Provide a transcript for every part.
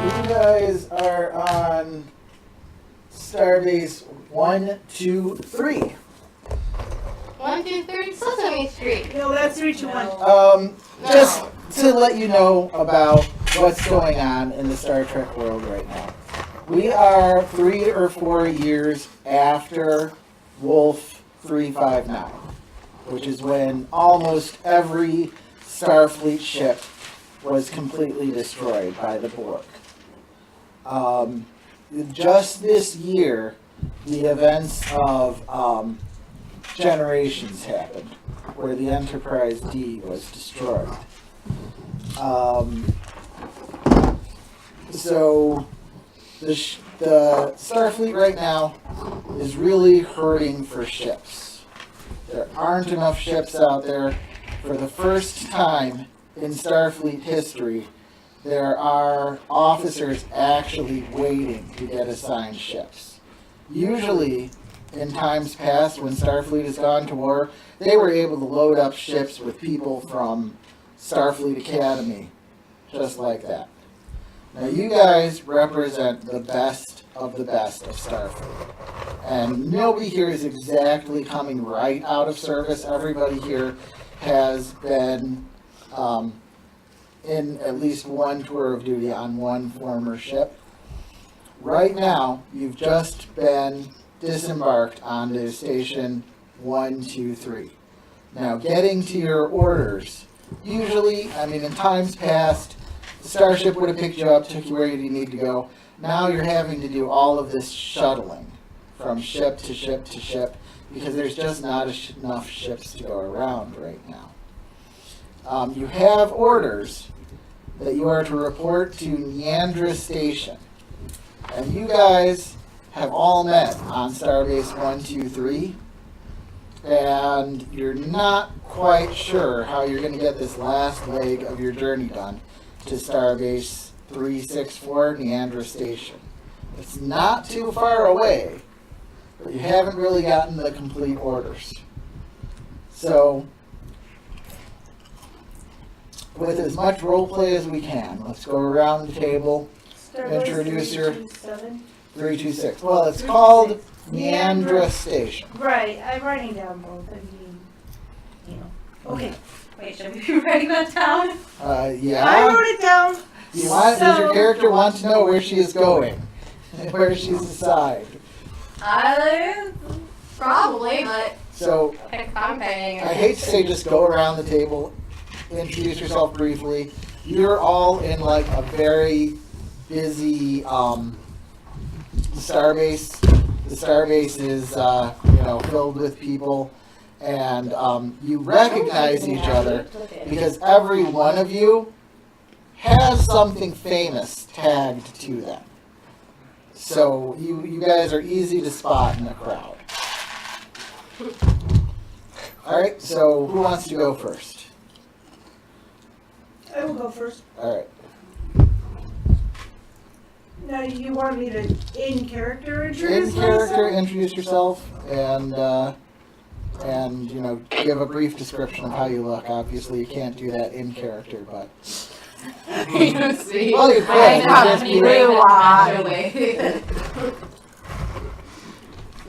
You guys are on Starbase 1, 2, 3. 1, 2, 3, Sesame Street. No, that's 3, 2, 1. Just to let you know about what's going on in the Star Trek world right now. We are 3 or 4 years after Wolf 359, which is when almost every Starfleet ship was completely destroyed by the Borg. Just this year, the events of Generations happened, where the Enterprise D was destroyed. So the Starfleet right now is really hurting for ships. There aren't enough ships out there. For the first time in Starfleet history, there are officers actually waiting to get assigned ships. Usually, in times past, when Starfleet has gone to war, they were able to load up ships with people from Starfleet Academy, just like that. Now, you guys represent the best of Starfleet. And nobody here is exactly coming right out of service. Everybody here has been in at least one tour of duty on one former ship. Right now, you've just been disembarked onto Station 1, 2, 3. Now, getting to your orders, usually, in times past, the starship would have picked you up, took you where you need to go. Now you're having to do all of this shuttling from ship to ship to ship because there's just not enough ships to go around right now. You have orders that you are to report to Neandra Station. And you guys have all met on Starbase 1, 2, 3. And you're not quite sure how you're going to get this last leg of your journey done to Starbase 364, Neandra Station. It's not too far away, but you haven't really gotten the complete orders. So, with as much role play as we can, let's go around the table. Introduce your 326. Well, it's called Neandra Station. Right, I'm writing down both. Okay. Wait, should we be writing that down? Yeah. I wrote it down. Does your character want to know where she is going? Where she's assigned? Probably, but So, I'm paying. I hate to say just go around the table, introduce yourself briefly. You're all in like a very busy starbase. The starbase is filled with people, and you recognize each other because every one of you has something famous tagged to them. So you guys are easy to spot in the crowd. All right, so who wants to go first? I will go first. All right. Now, you want me to in character In character, introduce yourself, and give a brief description of how you look. Obviously, you can't do that in character, but You see, well, you could. I You have just to be be like,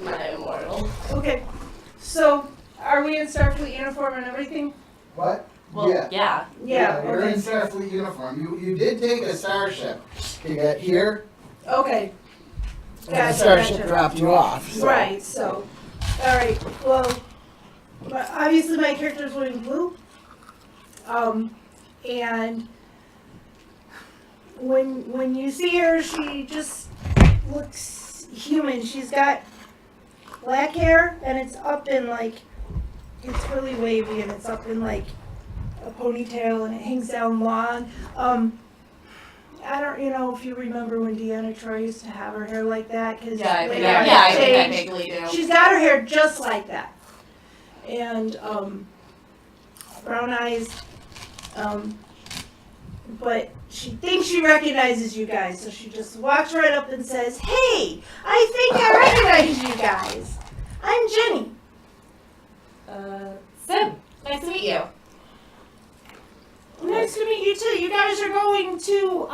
not immortal. Okay, so are we in Starfleet uniform and everything? What? Well, yeah. Yeah, You're okay. in Starfleet uniform. You did take a starship to get here, Okay. and the starship dropped you off. So. Right, so, alright, well, obviously my character's wearing blue. And when you see her, she just looks human. She's got black hair, and it's up in it's really wavy, and it's up in a ponytail, and it hangs down long. I don't, if you remember when Deanna Troy used to have her hair like that, because I think I vaguely do. she's got her hair just like that, and brown eyes. But she thinks she recognizes you guys, so she just walks right up and says, "Hey, I think I recognize you guys. I'm Jenny." Sim, nice to meet you. Nice to meet you too. You guys are going to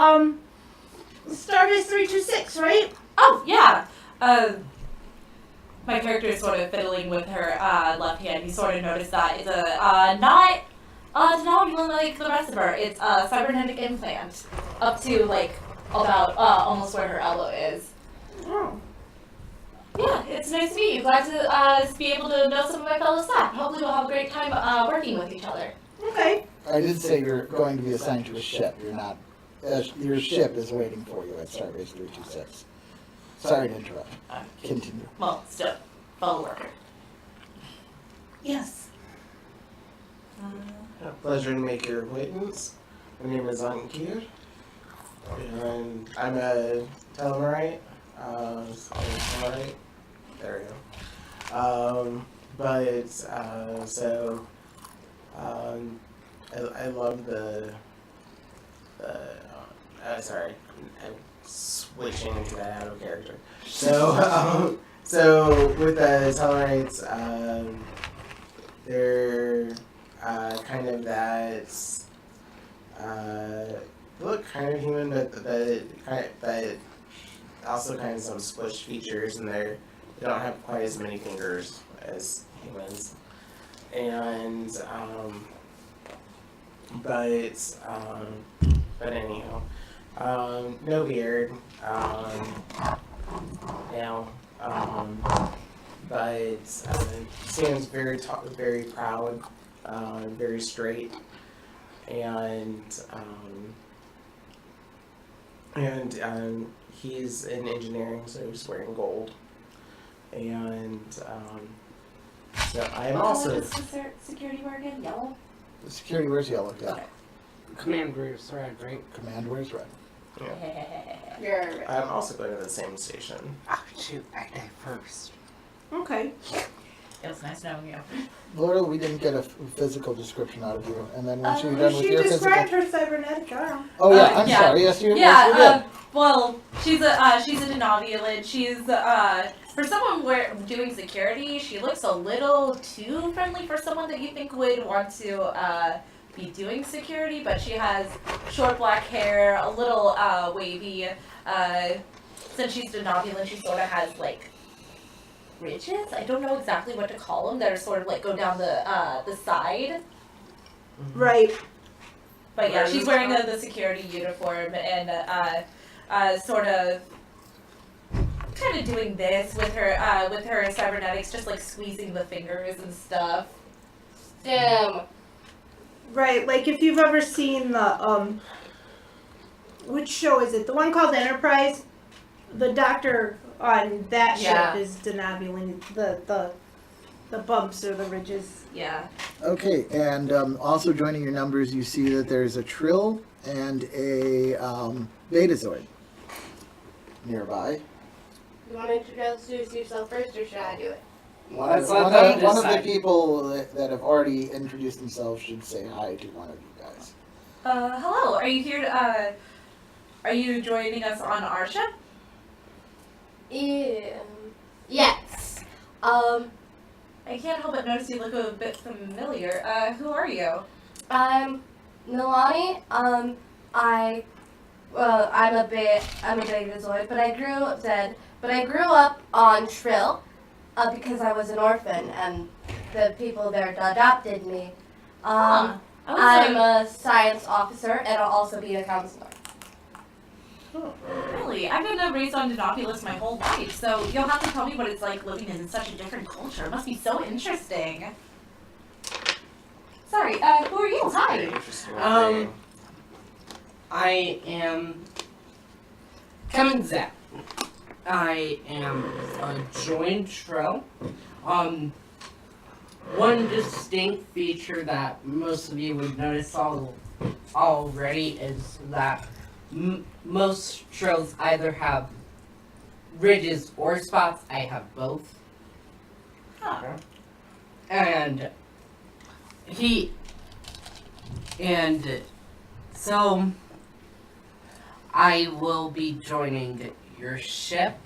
Stardust 326, right? Oh, yeah. My character is sort of fiddling with her left hand. You sort of notice that it's not denobulin like the rest of her. It's a cybernetic implant up to like about almost where her elbow is. Oh. Yeah, it's nice to meet you. Glad to be able to know some of my fellow staff. Hopefully we'll have a great time working with each other. Okay. I did say you're going to be assigned to a ship. You're not. Your ship is waiting for you at Starbase 326. Sorry to interrupt. Continue. Well, still, fellow worker. Yes. Pleasure to make your acquaintance. My name is Ankir, and I'm a telemarite. There we go. I love the sorry, I'm switching to that out of character. So with the Tellarites, they're kind of that. They look kind of human, but also kind of some squish features, and they don't have quite as many fingers as humans, and but anyhow, no beard, but stands very very proud, very straight, and he's in engineering, so he's wearing gold, and so I am also. Does the security wear again? Yellow? The security wears yellow, yeah. Okay. Command wears red, right? Command wears red. You're I'm also going to the same station. Oh, shoot, I die first. Okay. It was nice knowing you. Laura, we didn't get a physical description out of you. And then once you're done with She your described physical... her cybernetic arm. Oh, yeah, I'm yeah. sorry. Yes, you Yeah, did. well, she's a denobulin. She's for someone doing security, she looks a little too friendly for someone that you think would want to be doing security, but she has short black hair, a little wavy. Since she's denobulin, she sort of has like ridges. I don't know exactly what to call them. That are sort of like go down the side. Right. But yeah, Right. she's wearing the security uniform and sort of kind of doing this with her cybernetics, just like squeezing the fingers and stuff. Damn. Right. Like if you've ever seen the which show is it? The one called Enterprise. The doctor on that Yeah. ship is denobulin. The bumps or the ridges. Yeah. Okay, and also joining your numbers, you see that there's a Trill and a Betazoid nearby. You want to introduce yourself first, or should I do it? Let's let them One of the decide. people that have already introduced themselves should say hi to one of you guys. Hello. Are you here to, are you joining us on our ship? Yes. I can't help but notice you look a bit familiar. Who are you? I'm Milani. I'm a Betazoid, but I grew up on Trill, because I was an orphan and the people there adopted me. Huh. I'm a science officer, and I'll also be a counselor. Really? I've been raised on Denobulus my whole life, so you'll have to tell me what it's like living in such a different culture. It must be so interesting. Sorry, who are you? Very Hi. interesting. I am Kevin Zapp. I am a joined Trill. One distinct feature that most of you would notice already is that most Trills either have ridges or spots. I have both. Huh. And so I will be joining your ship.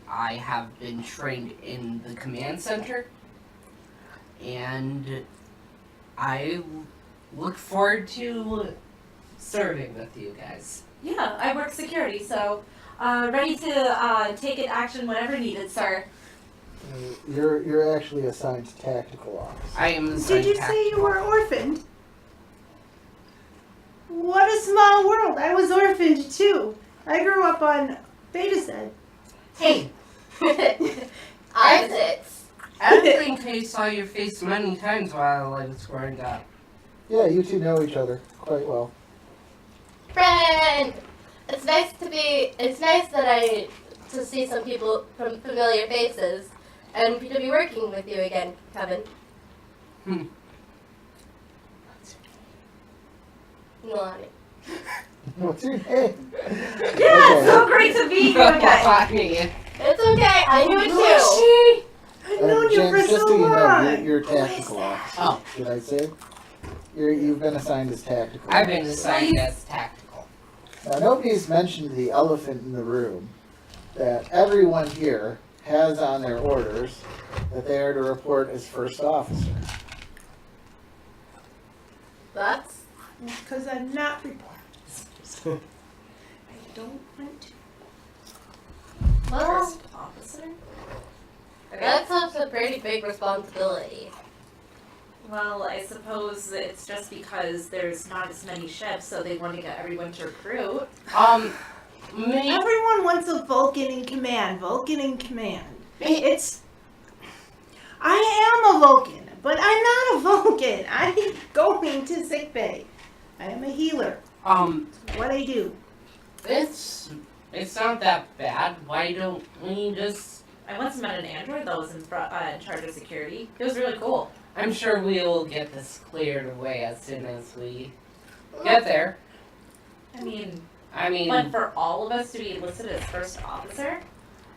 I have been trained in the command center, and I look forward to serving with you guys. Yeah, I work security, so ready to take action whenever needed, sir. You're actually assigned to tactical ops. I am. Did you say you were orphaned? What a small world. I was orphaned too. I grew up on Beta Set. Hey, Opposites. I think I saw your face many times while I was growing up. Yeah, you two know each other quite well. Friend! It's nice to see some people from familiar faces and to be working with you again, Kevin. Milani. What's your name? Yeah, Okay. so great to meet you again. It's okay, I knew it too. I've known you for James, just so so you know, long. you're tactical officer. Oh. Should I say? You've been assigned as tactical. I've been assigned as tactical. Now, nobody's mentioned the elephant in the room, that everyone here has on their orders that they are to report as first officer. That's Because I'm not reporting. I don't want to. well, First officer? that's a pretty big responsibility. Well, I suppose it's just because there's not as many ships, so they want to get everyone to recruit. Me. Everyone wants a Vulcan in command. Vulcan in command. It's. I am a Vulcan, but I'm not a Vulcan. I'm going to sickbay. I am a healer. What I do. It's not that bad. Why don't we just? I once met an android that was in charge of security. It was really cool. I'm sure we'll get this cleared away as soon as we get there. I mean, I but mean, for all of us to be listed as first officer,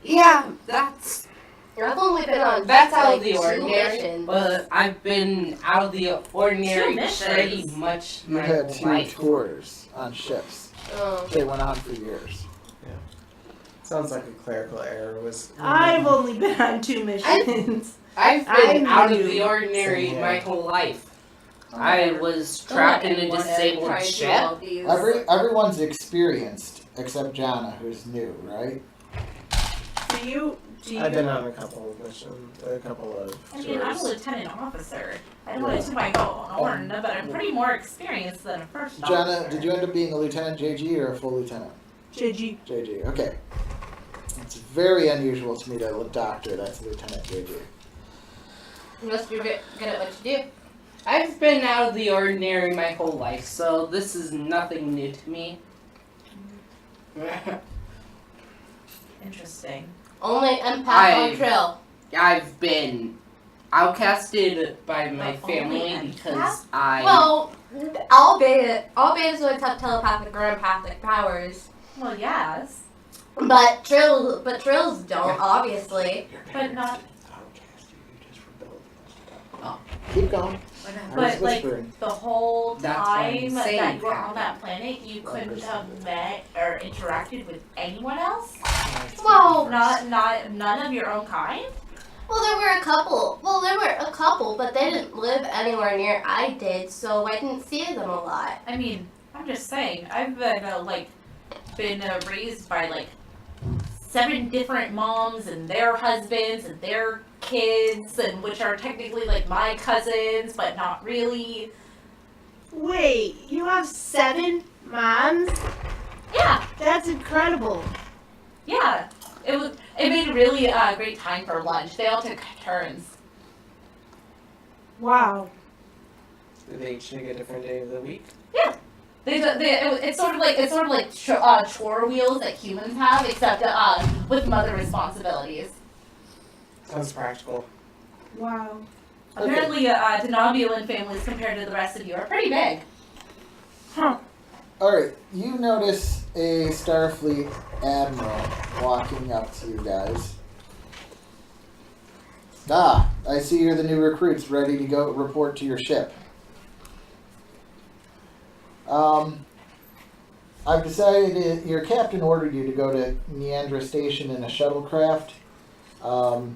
yeah, that's I've only been on out like of the 2 ordinary. missions. But I've been out of the ordinary missions. pretty much You my had whole 2 life. tours on ships. Oh. They went on for years. Sounds like a clerical error was. I've only been on 2 missions. I've been I'm out of new. the ordinary Same here. my whole life. I was trapped in a disabled ship. Everyone's experienced except Jana, who's new, right? Do I've been on a couple of missions, a couple of I mean, I'm a tours. lieutenant officer. I don't want to toot my own horn, but I'm pretty more experienced than a first Jana, officer. did you end up being a lieutenant JG or a full lieutenant? JG. JG, okay. It's very unusual to meet a doctor that's a lieutenant JG. You must be good at what you do. I've been out of the ordinary my whole life, so this is nothing new to me. Interesting. Only empath on I- Trill. I've been outcasted by my But family only because I. Well, all betazoids have telepathic or empathic powers, Well, yes, but trills don't, obviously. but not. Keep going. I was But like whispering. the whole That's what I'm time saying, that you were on Captain. that planet, you couldn't have met or interacted with anyone else. Well, None of your own kind. Well, there were a couple, but they didn't live anywhere near I did, so I didn't see them a lot. I mean, I'm just saying. I've been raised by like 7 different moms and their husbands and their kids, and which are technically like my cousins, but not really. Wait, you have 7 moms? Yeah, That's incredible. yeah. It made a really great time for lunch. They all took turns. Wow. Do they each take a different day of the week? It's sort of like chore wheels that humans have, except with mother responsibilities. Sounds practical. Wow. Apparently, Denobulan families compared to the rest of you are pretty big. Huh. Alright, you notice a Starfleet admiral walking up to you guys. Ah, I see you're the new recruits ready to go report to your ship. I've decided your captain ordered you to go to Neandra Station in a shuttlecraft. All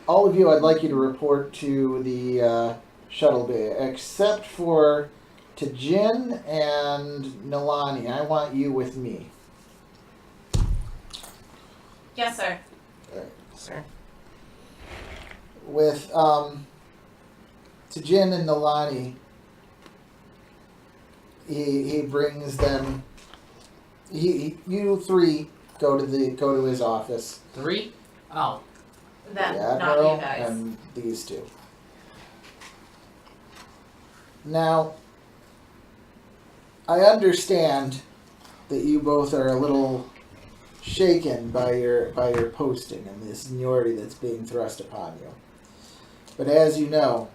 of you, I'd like you to report to the shuttle bay, except for To Jin and Nilani, I want you with me. Yes, sir. Sir. With to Jin and Nilani, he brings them. You three go to his office. 3? Oh. Them, The not Admiral you guys. and these two. Now, I understand that you both are a little shaken by your posting and the seniority that's being thrust upon you. But as you know,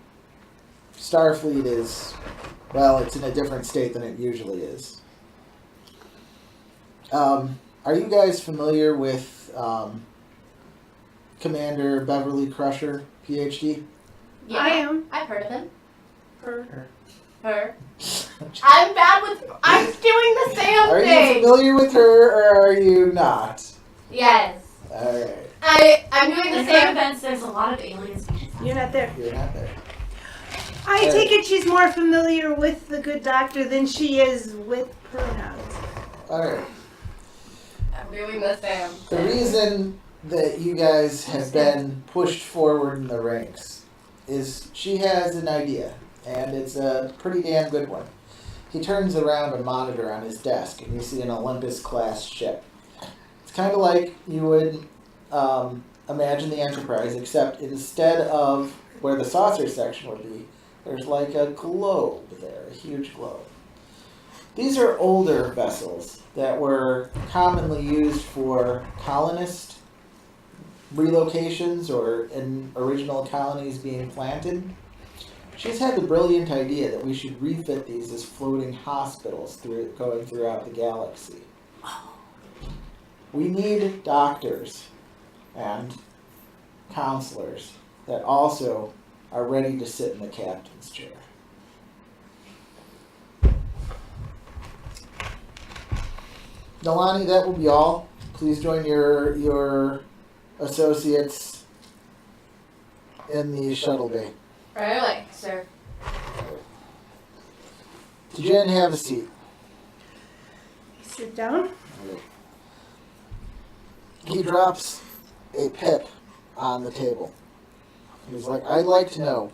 Starfleet is, well, it's in a different state than it usually is. Are you guys familiar with Commander Beverly Crusher, PhD? Yeah, I am. I've heard of him. Her. Her. I'm bad with. I'm doing the Sam Are you thing. familiar with her or are you not? Yes. Alright, I'm doing the In Sam. her defense, there's a lot of alien species. You're not there. you're not there. I take it she's more familiar with the good doctor than she is with pronouns. Alright. I'm doing the Sam. The reason that you guys have been pushed forward in the ranks is she has an idea, and it's a pretty damn good one. He turns around a monitor on his desk, and you see an Olympus-class ship. It's kind of like you would imagine the Enterprise, except instead of where the saucer section would be, there's like a globe there, a huge globe. These are older vessels that were commonly used for colonist relocations or in original colonies being planted. She's had the brilliant idea that we should refit these as floating hospitals going throughout the galaxy. We need doctors and counselors that also are ready to sit in the captain's chair. Nilani, that will be all. Please join your associates in the shuttle bay. Right away, sir. To Jen, have a seat. Sit down. He drops a pip on the table. He's like, I'd like to know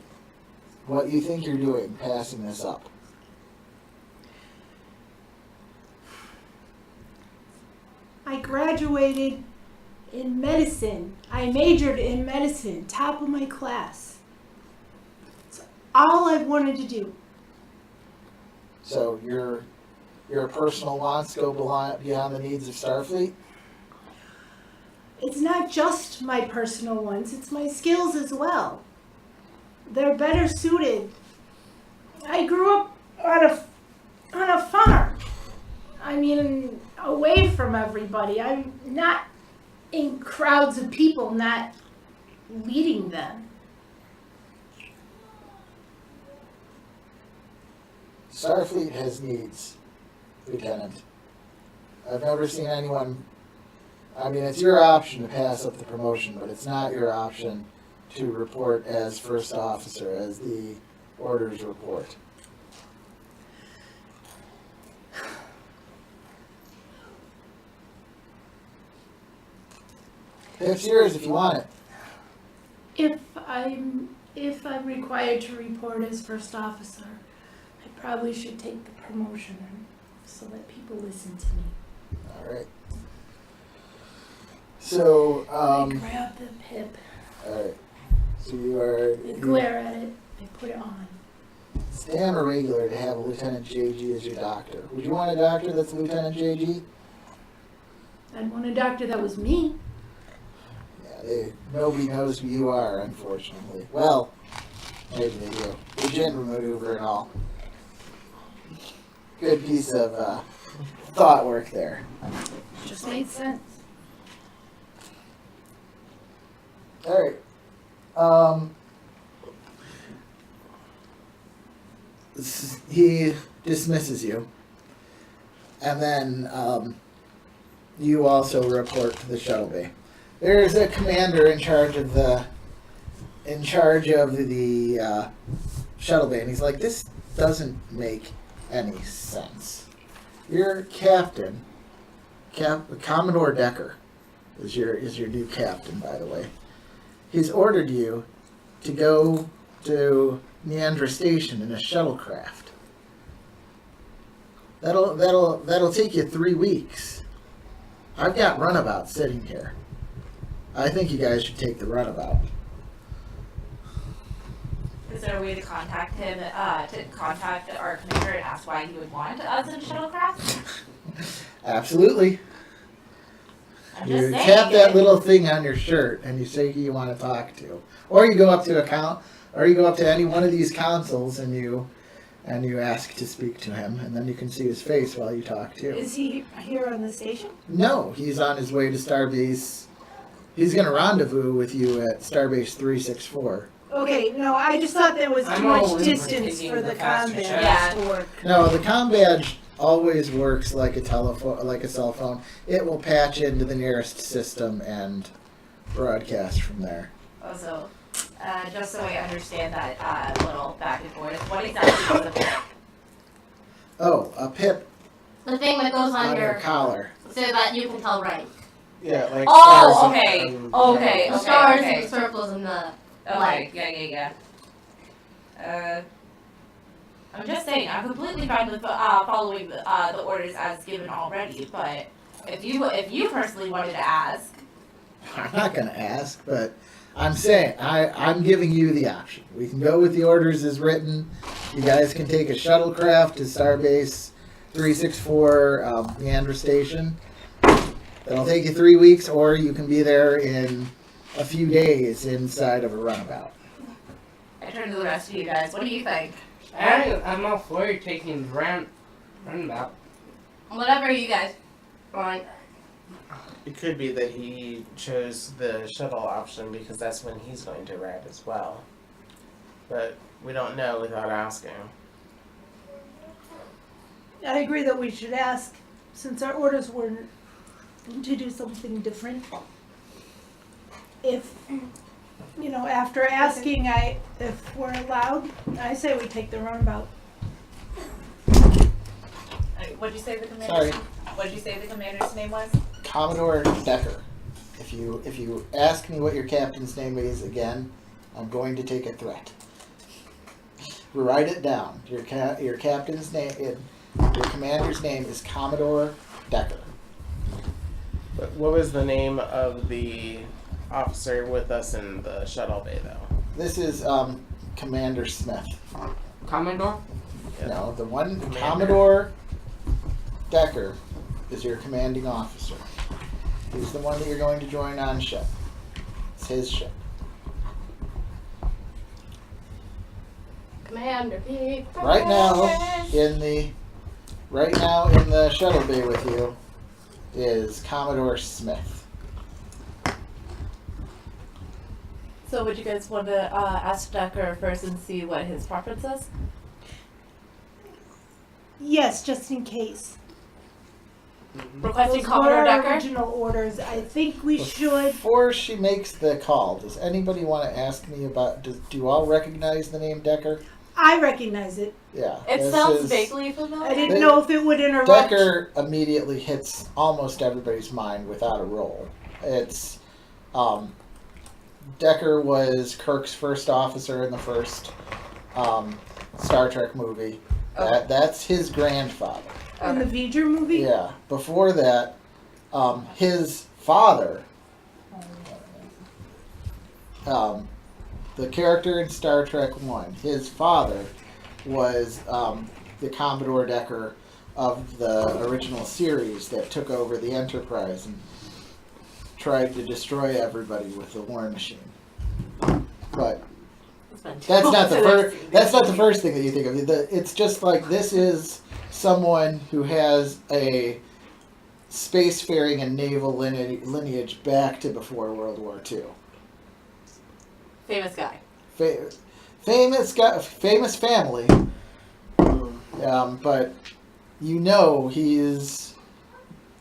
what you think you're doing passing this up. I graduated in medicine. I majored in medicine, top of my class. It's all I've wanted to do. So your personal wants go beyond the needs of Starfleet? It's not just my personal ones, it's my skills as well. They're better suited. I grew up on a farm. I mean, away from everybody. I'm not in crowds of people, not leading them. Starfleet has needs, Lieutenant. I've never seen anyone. I mean, it's your option to pass up the promotion, but it's not your option to report as first officer, as the orders report. It's yours if you want it. If I'm required to report as first officer, I probably should take the promotion so that people listen to me. All right. So, I grab the pip, all right. So you are. I glare at it, I put it on. Stay on a regular to have a Lieutenant JG as your doctor. Would you want a doctor that's Lieutenant JG? I'd want a doctor that was me. Yeah, nobody knows who you are, unfortunately. Well, maybe they do. The gin maneuver and all. Good piece of thought work there. Just made sense. All right. He dismisses you, and then you also report to the shuttle bay. There's a commander in charge of the shuttle bay, and he's like, "This doesn't make any sense. Your captain, Commodore Decker, is your new captain, by the way. He's ordered you to go to Neandra Station in a shuttlecraft. That'll take you 3 weeks. I've got runabout sitting here. I think you guys should take the runabout. Is there a way to contact him, to contact our commander and ask why he would want us in shuttlecraft? Absolutely. I'm You just saying. tap that little thing on your shirt and you say who you want to talk to. Or you go up to any one of these consoles and you ask to speak to him, and then you can see his face while you talk too. Is he here on the station? No, he's on his way to Starbase. He's going to rendezvous with you at Starbase 364. Okay, no, I just thought there was too I'm much all in for distance taking for the the faster combat shot. to work. No, the comm badge always works like a cell phone. It will patch into the nearest system and broadcast from there. Also, just so I understand that little back and forth, what exactly is a pip? Oh, a pip The thing that goes on on your your, collar. so that you can tell rank. Yeah, like Oh, stars okay. and- Okay, The stars okay. and the circles and the Okay, light. yeah. I'm just saying, I'm completely fine with following the orders as given already, but if you personally wanted to ask, I'm not going to ask, but I'm saying I'm giving you the option. We can go with the orders as written. You guys can take a shuttlecraft to Starbase 364 Neandra Station. That'll take you 3 weeks, or you can be there in a few days inside of a runabout. I turn to the rest of you guys. What do you think? I'm all for you taking the runabout. Whatever you guys want. It could be that he chose the shuttle option because that's when he's going to ride as well. But we don't know without asking. I agree that we should ask, since our orders were to do something different. If, after asking, if we're allowed, I say we take the runabout. What'd you say the commander's? Sorry. What'd you say the commander's name was? Commodore Decker. If you ask me what your captain's name is again, I'm going to take a threat. Write it down. Your captain's name, your commander's name is Commodore Decker. But what was the name of the officer with us in the shuttle bay, though? This is Commander Smith. Commodore? No, the one Commander. Commodore Decker is your commanding officer. He's the one that you're going to join on ship. It's his ship. Commander, be Right now in the shuttle bay with you is Commodore Smith. So would you guys want to ask Decker first and see what his preference is? Yes, just in case. Requesting Those Commodore were Decker? original orders. I think we should. Before she makes the call, does anybody want to ask me about? Do you all recognize the name Decker? I recognize it. Yeah. It this sounds is- vaguely familiar. I didn't know if it would interrupt. Decker immediately hits almost everybody's mind without a roll. It's Decker was Kirk's first officer in the first Star Trek movie. Okay. That's his grandfather. In the V'ger movie? Yeah. Before that, his father, the character in Star Trek 1, his father was the Commodore Decker of the original series that took over the Enterprise and tried to destroy everybody with the War Machine. But that's not the first. That's not the first thing that you think of. It's just like this is someone who has a spacefaring and naval lineage back to before World War II. Famous guy. Famous guy, famous family. But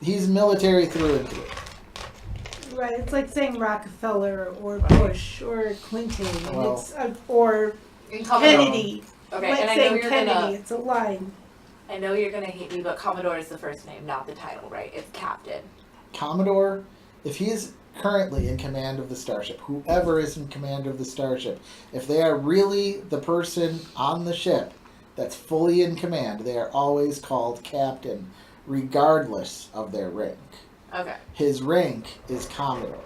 he's military through and through. Right, it's like saying Rockefeller or Bush or Clinton, Well- or In Commodore. Kennedy. Okay, Like and I know saying you're Kennedy, gonna. it's a line. I know you're gonna hate me, but Commodore is the first name, not the title, right? It's Captain. Commodore, if he is currently in command of the starship, whoever is in command of the starship, if they are really the person on the ship that's fully in command, they are always called captain, regardless of their rank. Okay. His rank is Commodore.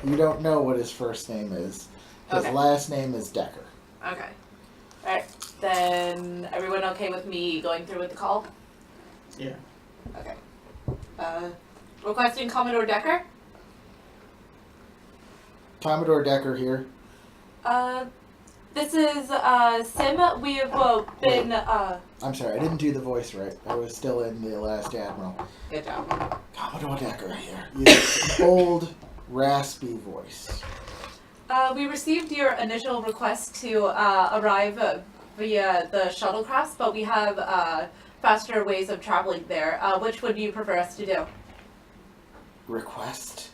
You don't know what his first name is. His Okay. last name is Decker. Okay. Alright. Then everyone okay with me going through with the call? Yeah. Okay. Requesting Commodore Decker? Commodore Decker here. This is Sim. We have been I'm sorry, I didn't do the voice right. I was still in the Last Admiral. good job. Commodore Decker here. You have an old, raspy voice. We received your initial request to arrive via the shuttlecraft, but we have faster ways of traveling there. Which would you prefer us to do? Request?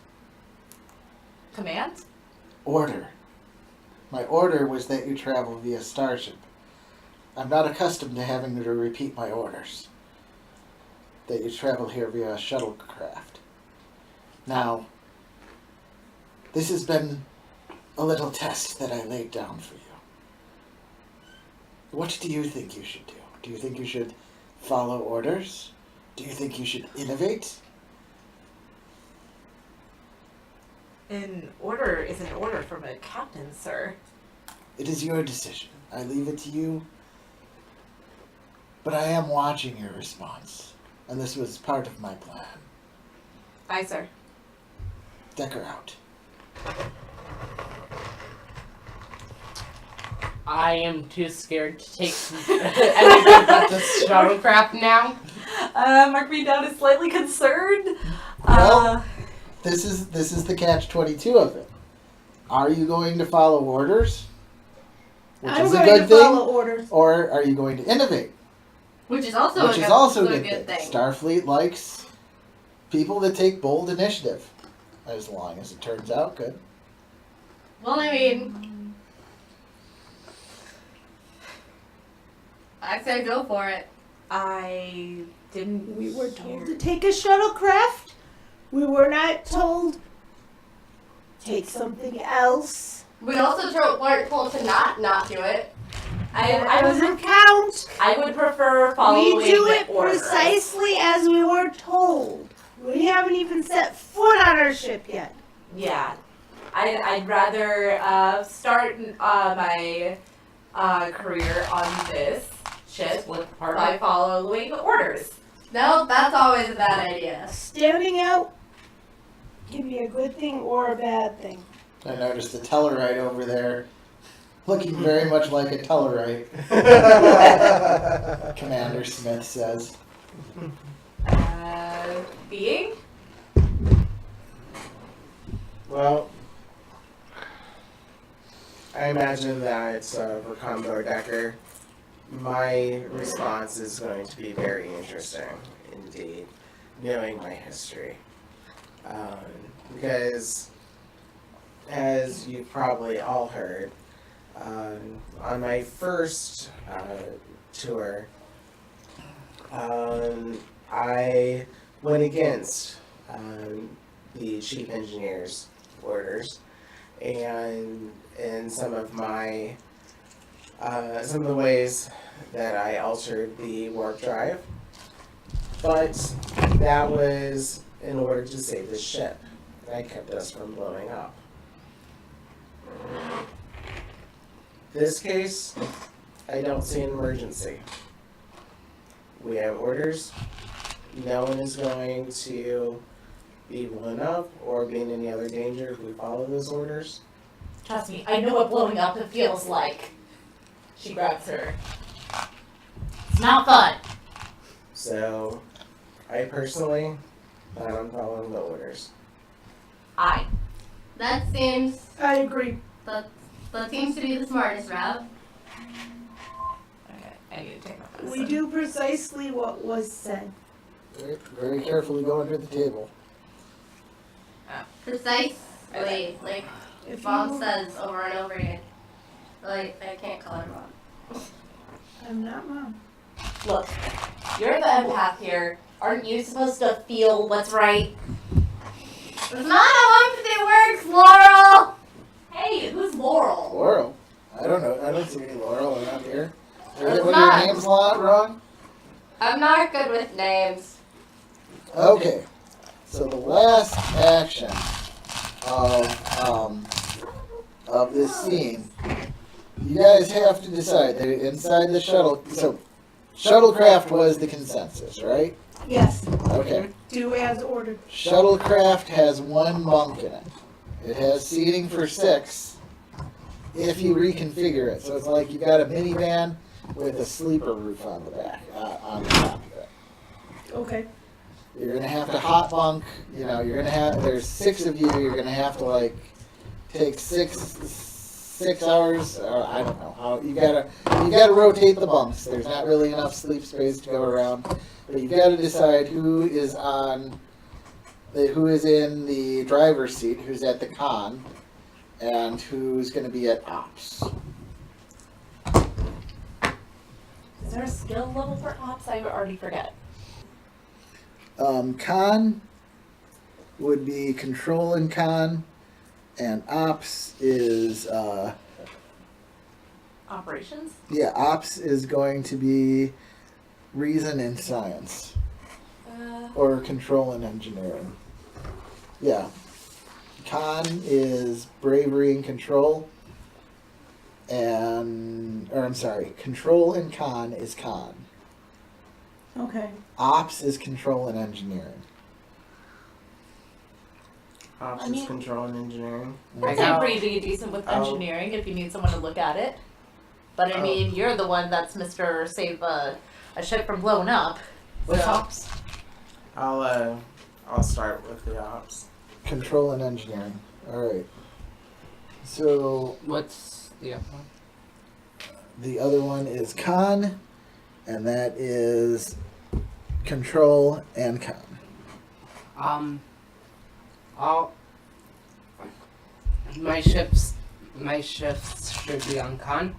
Command? Order. My order was that you travel via starship. I'm not accustomed to having to repeat my orders. That you travel here via shuttlecraft. Now, this has been a little test that I laid down for you. What do you think you should do? Do you think you should follow orders? Do you think you should innovate? An order is an order from a captain, sir. It is your decision. I leave it to you. But I am watching your response. And this was part of my plan. Aye, sir. Decker out. I am too scared to take anything but the shuttlecraft now. Mark me down as slightly concerned. Well, this is the catch-22 of it. Are you going to follow orders? Which I'm is a going good to follow thing. orders. Or are you going to innovate? Which is also Which a is good, also a good, good thing. thing. Starfleet likes people that take bold initiative. As long as it turns out good. Well, I mean, I say go for it. I didn't. We were told hear- to take a shuttlecraft. We were not told take something else. We also weren't told to not do it. I That would. doesn't count. I would prefer following We do it orders. precisely as we were told. We haven't even set foot on our ship yet. Yeah, I'd rather start my career on this ship by following orders. No, that's always a bad idea. Standing out can be a good thing or a bad thing. I noticed the Tellarite over there looking very much like a Tellarite, Commander Smith says. Being? Well, I imagine that for Commodore Decker, my response is going to be very interesting indeed, knowing my history. Because, as you've probably all heard, on my first tour, I went against the chief engineer's orders, and in some of my some of the ways that I altered the warp drive, but that was in order to save the ship. That kept us from blowing up. This case, I don't see an emergency. We have orders. No one is going to be blown up or be in any other danger if we follow those orders. Trust me, I know what blowing up feels like. She grabs her. It's not fun. So, I personally plan on following the orders. That seems I agree. that seems to be the smartest route. Okay, I need to take my medicine. We do precisely what was said. Very, very carefully go under the table. Precisely, like If Mom you, says over and over again. Like I can't call her Mom. I'm not Mom. Look, You're the empath here. Aren't you supposed to feel what's right? That's not how empathy works, Laurel! Hey, who's Laurel? Laurel. I don't know. I don't see any Laurel around here. Is It's one of not. your names wrong? I'm not good with names. Okay. So the last action of this scene, you guys have to decide. They're inside the shuttle. So shuttlecraft was the consensus, right? Yes, Okay. do as ordered. Shuttlecraft has 1 bunk in it. It has seating for 6 if you reconfigure it. So it's like you got a minivan with a sleeper roof on the back, on the top of it. Okay. You're gonna have to hot bunk. You know, you're gonna have. There's 6 of you. You're gonna have to like take 6 hours. Or I don't know how. You gotta rotate the bunks. There's not really enough sleep space to go around. But you gotta decide who is in the driver's seat, who's at the con, and who's gonna be at ops. Is there a skill level for ops? I already forget. Con would be control and con, and ops is Operations? ops is going to be reason and science, or control and engineering. Yeah, con is bravery and control, control and con is con. Okay. Ops is control and engineering. Ops I mean- is control and engineering. I'd say pretty decent with engineering if you need someone to look at it. But I mean, you're the one that's Mr. Save a ship from blowing up. With So- ops. I'll start with the ops. Control and engineering. All right. So What's the other one? the other one is con, and that is control and con. All my shifts should be on con.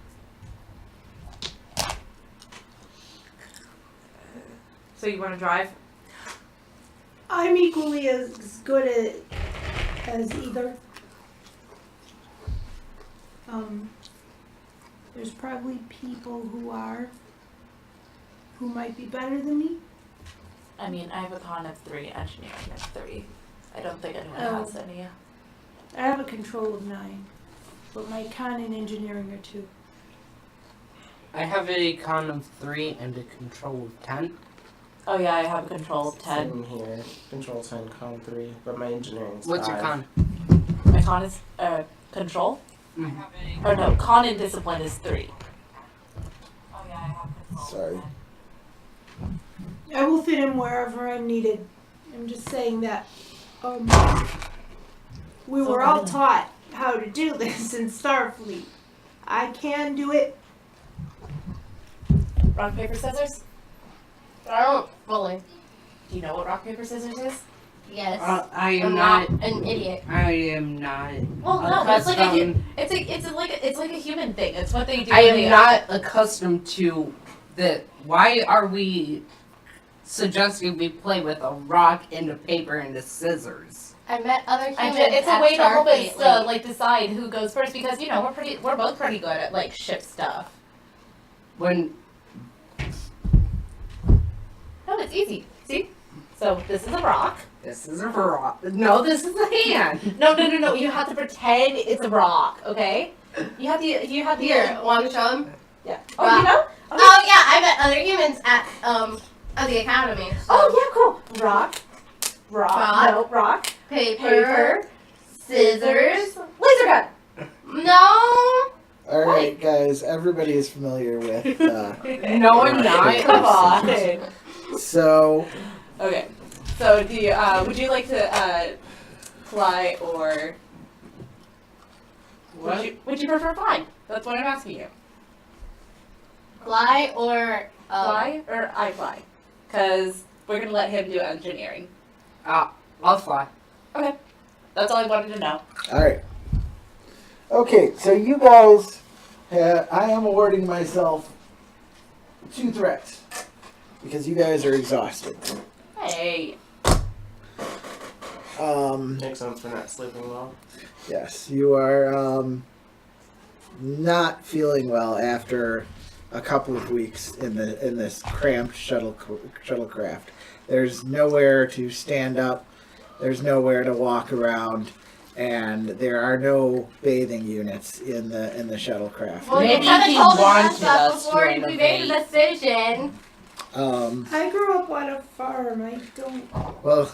So you want to drive? I'm equally as good as either. There's probably people who might be better than me. I mean, I have a con of 3, engineering of 3. I don't think anyone Oh. has any. I have a control of 9, but my con and engineering are 2. I have a con of 3 and a control of 10. Oh yeah, I have a control of 10. Same here. Control 10, con 3, but my engineering's What's your 5. con? My con is control? Mhm. Or no, con and discipline is 3. Oh yeah, I have control. Sorry. I will fit in wherever I'm needed. I'm just saying that we were all taught how to do this in Starfleet. I can do it. Rock, paper, scissors? I don't fully. Do you know what rock, paper, scissors is? Yes. I am I'm not. an idiot. I am not. Well, no, it's like accustomed- it's like a human thing. It's what they do. I when am they- not accustomed to the. Why are we suggesting we play with a rock and a paper and a scissors? I met other humans. It's a at way to help us Starfleet. like decide who goes first because you know we're both pretty good at like ship stuff. When No, it's easy. See? So this is a rock. this is a rock. No, this is a hand. No. You have to pretend it's a rock. Okay? You have to. Here, want to show him? Yeah. Oh, you know? Oh yeah, I met other humans at the academy. So. Oh yeah, cool. Rock. Rock. No, rock. Paper, scissors. Laser gun. No. All right, guys. Everybody is familiar with. No, I'm not. Come on. So Okay. So do you, would you like to fly or What? would you prefer fly? That's what I'm asking you. Fly or Fly or I fly? Because we're gonna let him do engineering. I'll fly. Okay. That's all I wanted to know. all right. Okay, so you guys, I am awarding myself 2 threats. because you guys are exhausted. Hey. Makes sense for not sleeping well. Yes, you are not feeling well after a couple of weeks in this cramped shuttlecraft. There's nowhere to stand up. There's nowhere to walk around, and there are no bathing units in the shuttlecraft. Well, Maybe you haven't he told us wanted that us to before we made a renovate. decision. I grew up on a farm. Well,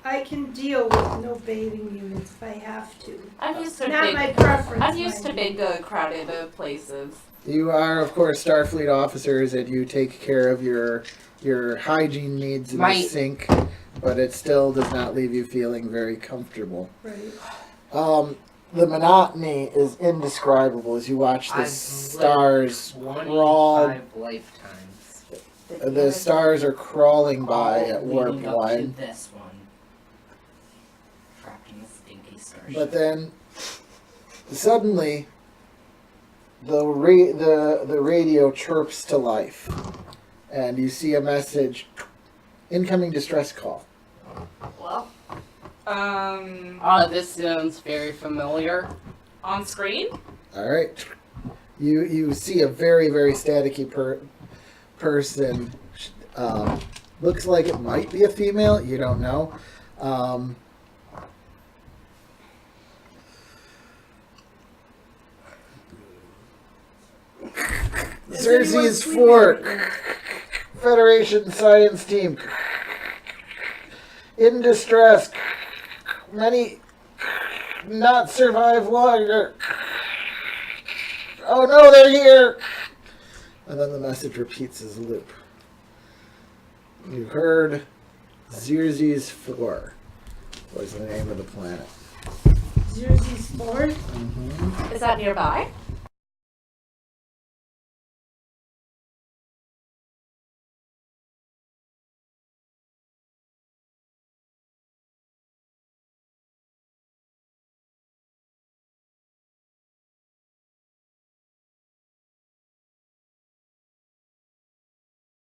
I can deal with no bathing units if I have to. I'm used to Not big. my preference. I'm used to mind you. big, crowded places. you are, of course, Starfleet officers, and you take care of your hygiene needs in the My- sink, but it still does not leave you feeling very comfortable. Right. The monotony is indescribable as you watch the I've stars crawl. 25 lifetimes. The stars are crawling by All at warp leading up to 1. this one. Trapped in the stinky starship. But then, suddenly, the radio chirps to life, and you see a message: incoming distress call. Well, Oh, this sounds very familiar. on screen. All right, you see a very staticky person. Looks like it might be a female. You don't know. Xerxes Fork, Federation Science Team, in distress. Many not survive longer. Oh no, they're here! And then the message repeats as a loop. You heard Xerxes 4 was the name of the planet. Xerxes 4? Mm-hmm. Is that nearby?